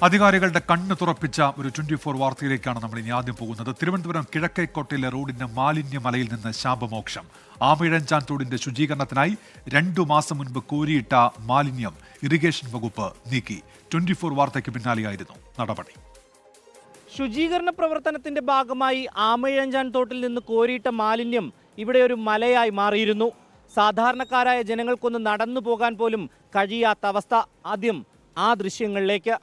അധികാരികളുടെ കണ്ണ് തുറപ്പിച്ച ഒരു 24 വാർത്തയിലേക്കാണ് നമ്മൾ ഇനി ആദ്യം പോകുന്നത്. തിരുവനന്തപുരം കിഴക്കേക്കോട്ടയിലെ റോഡിന് മാലിന്യമലയിൽ നിന്ന് ശാപമോക്ഷം. ആമിഴഞ്ചാൻ തോടിന്റെ ശുചീകരണത്തിനായി 2 മാസം മുൻപ് കോരിയിട്ട മാലിന്യം ഇറിഗേഷൻ വകുപ്പ് നീക്കി. 24 വാർത്തയ്ക്ക് പിന്നാലെയായിരുന്നു നടപടി. ശുചീകരണ പ്രവർത്തനത്തിന്റെ ഭാഗമായി ആമയിഴഞ്ചാൻ തോട്ടിൽ നിന്ന് കോരിയിട്ട മാലിന്യം ഇവിടെ ഒരു മലയായി മാറിയിരുന്നു. സാധാരണക്കാരായ ജനങ്ങൾക്കൊന്ന് നടന്നു പോകാൻ പോലും കഴിയാത്ത അവസ്ഥ. ആദ്യം ആ ദൃശ്യങ്ങളിലേക്ക്.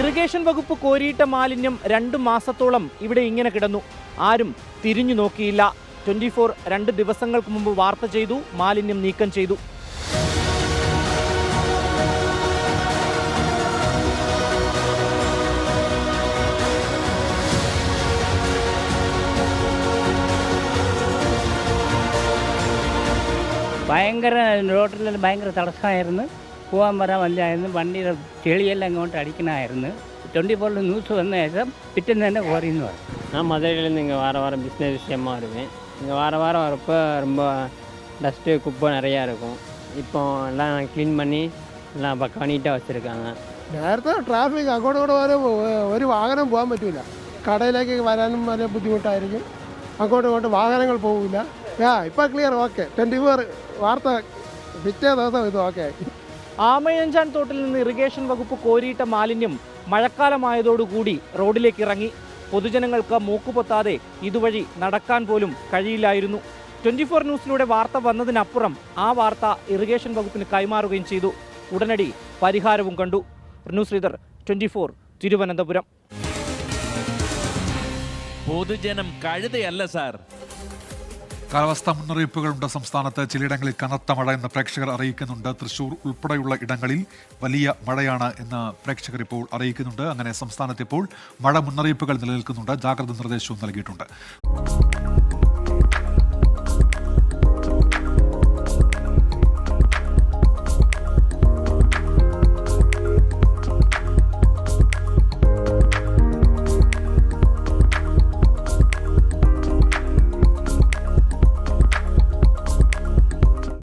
ഇറിഗേഷൻ വകുപ്പ് കോരിയിട്ട മാലിന്യം 2 മാസത്തോളം ഇവിടെ ഇങ്ങനെ കിടന്നു. ആരും തിരിഞ്ഞു നോക്കിയില്ല. 24 2 ദിവസങ്ങൾക്ക് മുമ്പ് വാർത്ത ചെയ്തു, മാലിന്യം നീക്കം ചെയ്തു. റോഡിൽ ഭയങ്കര തടസ്സമായിരുന്നു. പോകാൻ വരാൻ വല്ലായിരുന്നു. വണ്ടിയുടെ ചെളിയെല്ലാം ഇങ്ങോട്ട് അടിക്കണമായിരുന്നു. 24 நியூஸ் வந்த ശേഷം பிட்டுன்னு തന്നെ கோரின்னு வரும். நான் மதுரையிலேருந்து இங்கே வாரம் பிஸ்னஸ் விஷயமா வருவேன். இங்கே வாரம் வரப்போ ரொம்ப டஸ்ட்டு குப்பை நிறையா இருக்கும். இப்போ எல்லாம் க்ளீன் பண்ணி എല്ലാം പക്ക നീറ്റാக വച്ചിരിക്കാங்க. നേരത്തെ ട്രാഫിക് അങ്ങോട്ട് വരെ ഒരു വാഹനം പോകാൻ പറ്റില്ല. കടയിലേക്ക് വരാനും വളരെ ബുദ്ധിമുട്ടായിരിക്കും. അങ്ങോട്ട് വാഹനങ്ങൾ പോകില്ല. ഇപ്പം ക്ലിയർ, ഓക്കെ. 24 വാർത്ത പിറ്റേ ദിവസം ഇത് ഓക്കെ. ആമയിഴഞ്ചാൻ തോട്ടിൽ നിന്ന് ഇറിഗേഷൻ വകുപ്പ് കോരിയിട്ട മാലിന്യം മഴക്കാലമായതോടുകൂടി റോഡിലേക്ക് ഇറങ്ങി. പൊതുജനങ്ങൾക്ക് മൂക്കുപൊത്താതെ ഇതുവഴി നടക്കാൻ പോലും കഴിയില്ലായിരുന്നു. 24 ന്യൂസിലൂടെ വാർത്ത വന്നതിനപ്പുറം ആ വാർത്ത ഇറിഗേഷൻ വകുപ്പിന് കൈമാറുകയും ചെയ്തു. ഉടനടി പരിഹാരവും കണ്ടു. News leader 24 Thiruvananthapuram. പൊതുജനം കഴുതയല്ല സാർ. കാലാവസ്ഥാ മുന്നറിയിപ്പുകളുണ്ട് സംസ്ഥാനത്ത്. ചിലയിടങ്ങളിൽ കനത്ത മഴ എന്ന് പ്രേക്ഷകർ അറിയിക്കുന്നുണ്ട്. തൃശൂർ ഉൾപ്പെടെയുള്ള ഇടങ്ങളിൽ വലിയ മഴയാണ് എന്ന് പ്രേക്ഷകർ ഇപ്പോൾ അറിയിക്കുന്നുണ്ട്. അങ്ങനെ സംസ്ഥാനത്ത് ഇപ്പോൾ മഴ മുന്നറിയിപ്പുകൾ നിലനിൽക്കുന്നുണ്ട്. ജാഗ്രത നിർദ്ദേശവും നൽകിയിട്ടുണ്ട്.